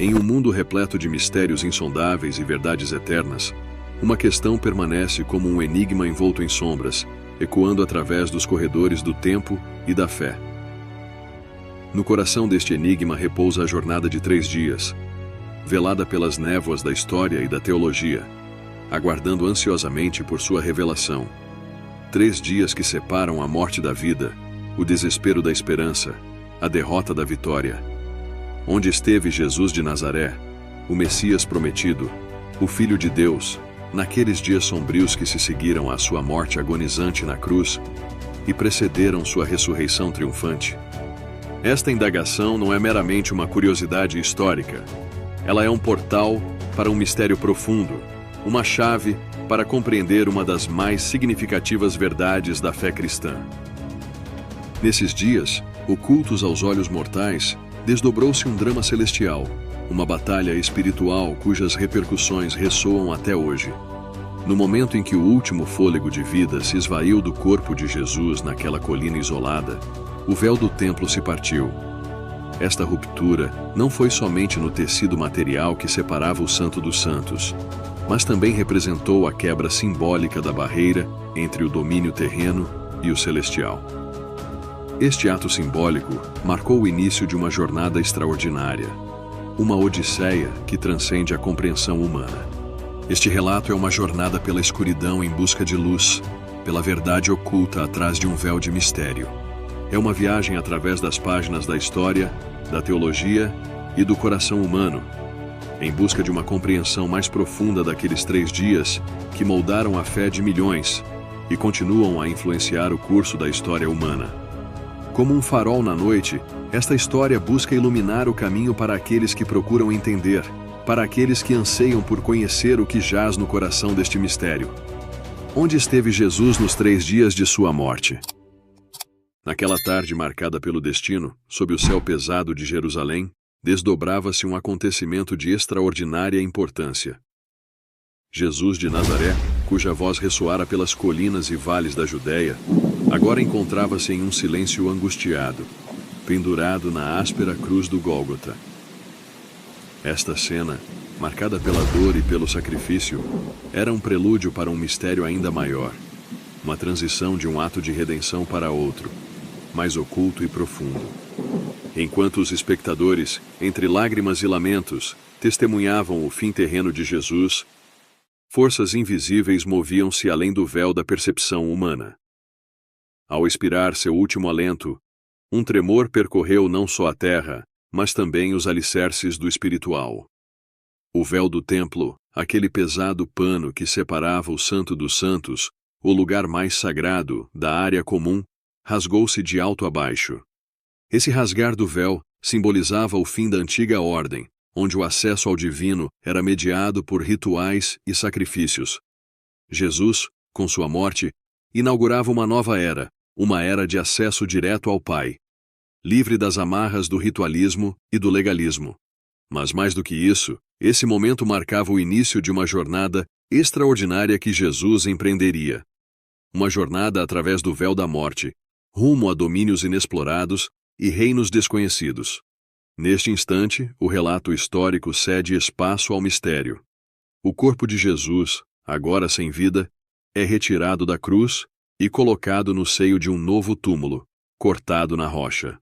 Em um mundo repleto de mistérios insondáveis e verdades eternas, uma questão permanece como um enigma envolto em sombras, ecoando através dos corredores do tempo e da fé. No coração deste enigma repousa a jornada de 3 dias, velada pelas névoas da história e da teologia, aguardando ansiosamente por sua revelação. 3 dias que separam a morte da vida, o desespero da esperança, a derrota da vitória. Onde esteve Jesus de Nazaré, o Messias prometido, o Filho de Deus, naqueles dias sombrios que se seguiram à sua morte agonizante na cruz e precederam sua ressurreição triunfante? Esta indagação não é meramente uma curiosidade histórica. Ela é um portal para um mistério profundo, uma chave para compreender uma das mais significativas verdades da fé cristã. Nesses dias, ocultos aos olhos mortais, desdobrou-se um drama celestial, uma batalha espiritual cujas repercussões ressoam até hoje. No momento em que o último fôlego de vida se esvaiu do corpo de Jesus naquela colina isolada, o véu do templo se partiu. Esta ruptura não foi somente no tecido material que separava o Santo dos Santos, mas também representou a quebra simbólica da barreira entre o domínio terreno e o celestial. Este ato simbólico marcou o início de uma jornada extraordinária, uma odisseia que transcende a compreensão humana. Este relato é uma jornada pela escuridão em busca de luz, pela verdade oculta atrás de um véu de mistério. É uma viagem através das páginas da história, da teologia e do coração humano, em busca de uma compreensão mais profunda daqueles 3 dias que moldaram a fé de milhões e continuam a influenciar o curso da história humana. Como um farol na noite, esta história busca iluminar o caminho para aqueles que procuram entender, para aqueles que anseiam por conhecer o que jaz no coração deste mistério. Onde esteve Jesus nos 3 dias de sua morte? Naquela tarde marcada pelo destino, sob o céu pesado de Jerusalém, desdobrava-se um acontecimento de extraordinária importância. Jesus de Nazaré, cuja voz ressoara pelas colinas e vales da Judéia, agora encontrava-se em um silêncio angustiado, pendurado na áspera cruz do Gólgota. Esta cena, marcada pela dor e pelo sacrifício, era um prelúdio para um mistério ainda maior, uma transição de um ato de redenção para outro, mais oculto e profundo. Enquanto os espectadores, entre lágrimas e lamentos, testemunhavam o fim terreno de Jesus, forças invisíveis moviam-se além do véu da percepção humana. Ao expirar seu último alento, um tremor percorreu não só a terra, mas também os alicerces do espiritual. O véu do templo, aquele pesado pano que separava o Santo dos Santos, o lugar mais sagrado, da área comum, rasgou-se de alto a baixo. Esse rasgar do véu simbolizava o fim da antiga ordem, onde o acesso ao divino era mediado por rituais e sacrifícios. Jesus, com sua morte, inaugurava uma era de acesso direto ao Pai, livre das amarras do ritualismo e do legalismo. Mas mais do que isso, esse momento marcava o início de uma jornada extraordinária que Jesus empreenderia. Uma jornada através do véu da morte, rumo a domínios inexplorados e reinos desconhecidos. Neste instante, o relato histórico cede espaço ao mistério. O corpo de Jesus, agora sem vida, é retirado da cruz e colocado no seio de um novo túmulo, cortado na rocha.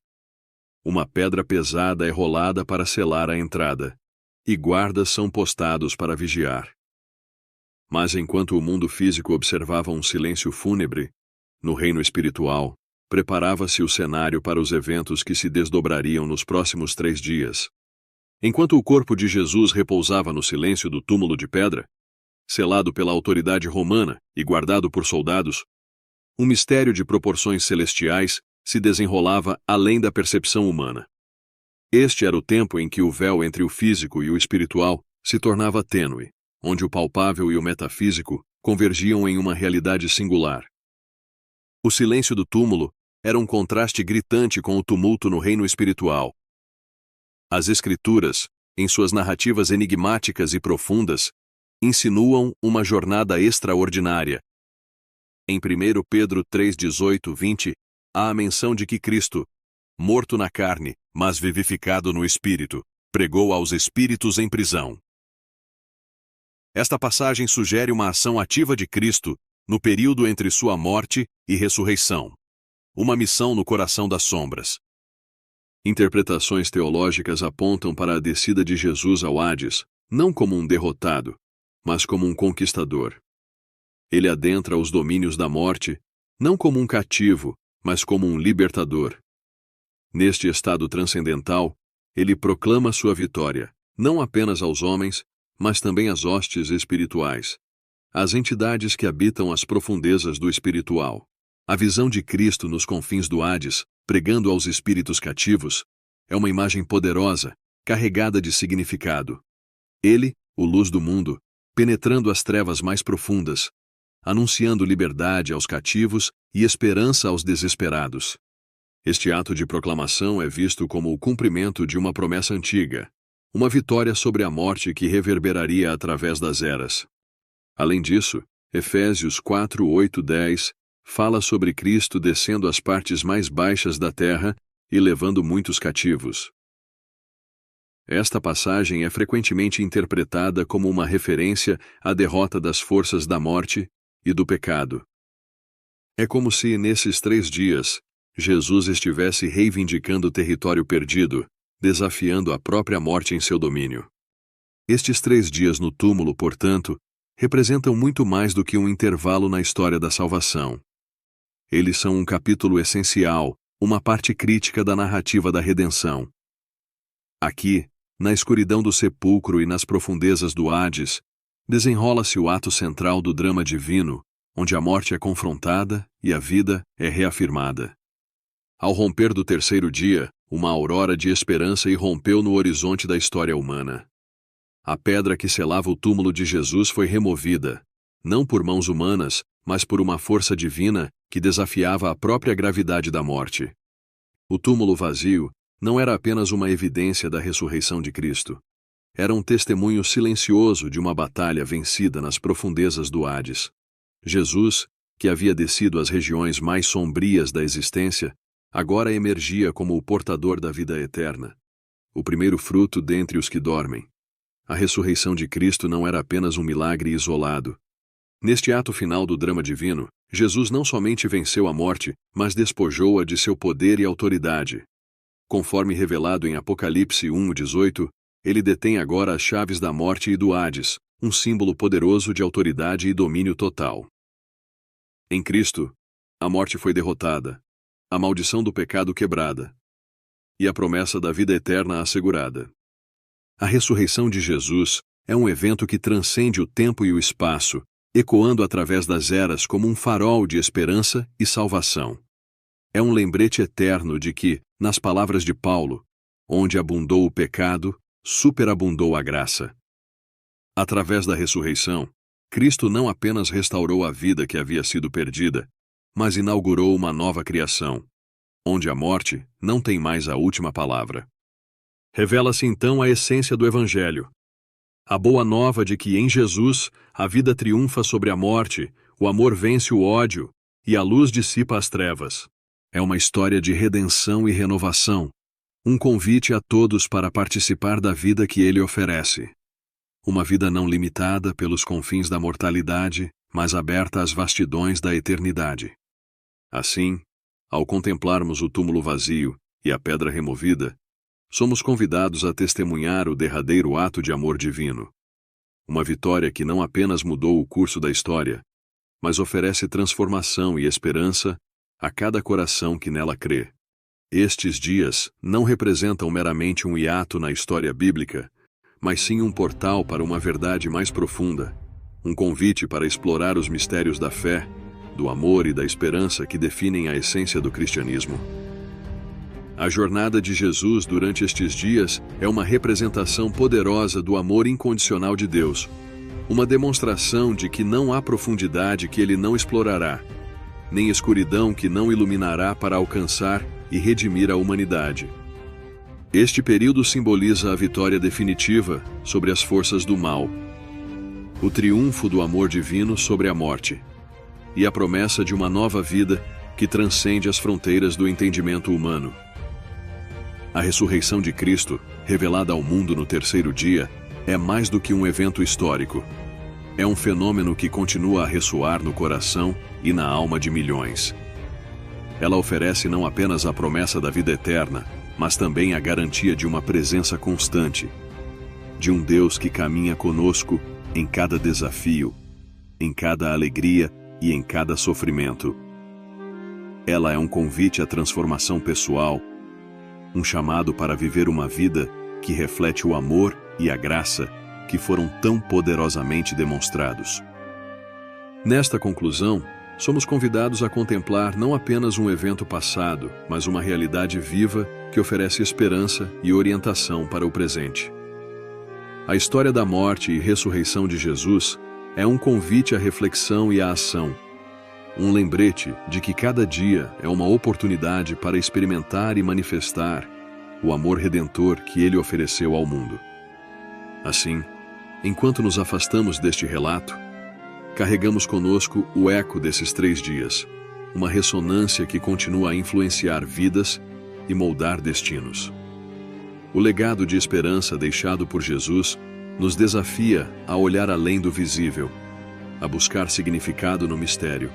Uma pedra pesada é rolada para selar a entrada, e guardas são postados para vigiar. Mas enquanto o mundo físico observava um silêncio fúnebre, no reino espiritual, preparava-se o cenário para os eventos que se desdobrariam nos próximos 3 dias. Enquanto o corpo de Jesus repousava no silêncio do túmulo de pedra, selado pela autoridade romana e guardado por soldados, um mistério de proporções celestiais se desenrolava além da percepção humana. Este era o tempo em que o véu entre o físico e o espiritual se tornava tênue, onde o palpável e o metafísico convergiam em uma realidade singular. O silêncio do túmulo era um contraste gritante com o tumulto no reino espiritual. As Escrituras, em suas narrativas enigmáticas e profundas, insinuam uma jornada extraordinária. Em 1 Pedro 3:18-20, há a menção de que Cristo, morto na carne, mas vivificado no espírito, pregou aos espíritos em prisão. Esta passagem sugere uma ação ativa de Cristo no período entre sua morte e ressurreição. Uma missão no coração das sombras. Interpretações teológicas apontam para a descida de Jesus ao Hades, não como um derrotado, mas como um conquistador. Ele adentra os domínios da morte, não como um cativo, mas como um libertador. Neste estado transcendental, ele proclama sua vitória, não apenas aos homens, mas também às hostes espirituais, às entidades que habitam as profundezas do espiritual. A visão de Cristo nos confins do Hades, pregando aos espíritos cativos, é uma imagem poderosa, carregada de significado. Ele, o luz do mundo, penetrando as trevas mais profundas, anunciando liberdade aos cativos e esperança aos desesperados. Este ato de proclamação é visto como o cumprimento de uma promessa antiga, uma vitória sobre a morte que reverberaria através das eras. Além disso, Efésios 4, 8, 10 fala sobre Cristo descendo às partes mais baixas da terra e levando muitos cativos. Esta passagem é frequentemente interpretada como uma referência à derrota das forças da morte e do pecado. É como se, nesses 3 dias, Jesus estivesse reivindicando o território perdido, desafiando a própria morte em seu domínio. Estes 3 dias no túmulo, portanto, representam muito mais do que um intervalo na história da salvação. Eles são um capítulo essencial, uma parte crítica da narrativa da redenção. Aqui, na escuridão do sepulcro e nas profundezas do Hades, desenrola-se o ato central do drama divino, onde a morte é confrontada e a vida é reafirmada. Ao romper do 3º dia, uma aurora de esperança irrompeu no horizonte da história humana. A pedra que selava o túmulo de Jesus foi removida, não por mãos humanas, mas por uma força divina que desafiava a própria gravidade da morte. O túmulo vazio não era apenas uma evidência da ressurreição de Cristo. Era um testemunho silencioso de uma batalha vencida nas profundezas do Hades. Jesus, que havia descido às regiões mais sombrias da existência, agora emergia como o portador da vida eterna, o primeiro fruto dentre os que dormem. A ressurreição de Cristo não era apenas um milagre isolado. Neste ato final do drama divino, Jesus não somente venceu a morte, mas despojou-a de seu poder e autoridade. Conforme revelado em Apocalipse 1:18, ele detém agora as chaves da morte e do Hades, um símbolo poderoso de autoridade e domínio total. Em Cristo, a morte foi derrotada, a maldição do pecado quebrada, e a promessa da vida eterna assegurada. A ressurreição de Jesus é um evento que transcende o tempo e o espaço, ecoando através das eras como um farol de esperança e salvação. É um lembrete eterno de que, nas palavras de Paulo, onde abundou o pecado, superabundou a graça. Através da ressurreição, Cristo não apenas restaurou a vida que havia sido perdida, mas inaugurou uma nova criação, onde a morte não tem mais a última palavra. Revela-se então a essência do Evangelho. A boa nova de que em Jesus a vida triunfa sobre a morte, o amor vence o ódio e a luz dissipa as trevas. É uma história de redenção e renovação, um convite a todos para participar da vida que ele oferece. Uma vida não limitada pelos confins da mortalidade, mas aberta às vastidões da eternidade. Assim, ao contemplarmos o túmulo vazio e a pedra removida, somos convidados a testemunhar o derradeiro ato de amor divino. Uma vitória que não apenas mudou o curso da história, mas oferece transformação e esperança a cada coração que nela crê. Estes dias não representam meramente um hiato na história bíblica, mas sim um portal para uma verdade mais profunda, um convite para explorar os mistérios da fé, do amor e da esperança que definem a essência do cristianismo. A jornada de Jesus durante estes dias é uma representação poderosa do amor incondicional de Deus, uma demonstração de que não há profundidade que ele não explorará, nem escuridão que não iluminará para alcançar e redimir a humanidade. Este período simboliza a vitória definitiva sobre as forças do mal, o triunfo do amor divino sobre a morte, e a promessa de uma nova vida que transcende as fronteiras do entendimento humano. A ressurreição de Cristo, revelada ao mundo no terceiro dia, é mais do que um evento histórico. É um fenômeno que continua a ressoar no coração e na alma de milhões. Ela oferece não apenas a promessa da vida eterna, mas também a garantia de uma presença constante, de um Deus que caminha conosco em cada desafio, em cada alegria e em cada sofrimento. Ela é um convite à transformação pessoal, um chamado para viver uma vida que reflete o amor e a graça que foram tão poderosamente demonstrados. Nesta conclusão, somos convidados a contemplar não apenas um evento passado, mas uma realidade viva que oferece esperança e orientação para o presente. A história da morte e ressurreição de Jesus é um convite à reflexão e à ação, um lembrete de que cada dia é uma oportunidade para experimentar e manifestar o amor redentor que Ele ofereceu ao mundo. Assim, enquanto nos afastamos deste relato, carregamos conosco o eco desses 3 dias, uma ressonância que continua a influenciar vidas e moldar destinos. O legado de esperança deixado por Jesus nos desafia a olhar além do visível, a buscar significado no mistério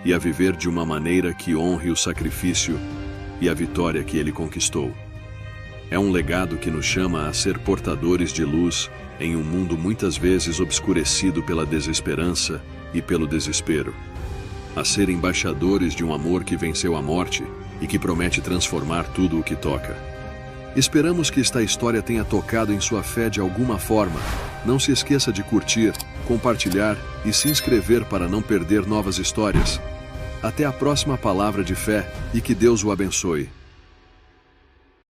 e a viver de uma maneira que honre o sacrifício e a vitória que Ele conquistou. É um legado que nos chama a ser portadores de luz em um mundo muitas vezes obscurecido pela desesperança e pelo desespero, a ser embaixadores de um amor que venceu a morte e que promete transformar tudo o que toca. Esperamos que esta história tenha tocado em sua fé de alguma forma. Não se esqueça de curtir, compartilhar e se inscrever para não perder novas histórias. Até a próxima palavra de fé e que Deus o abençoe.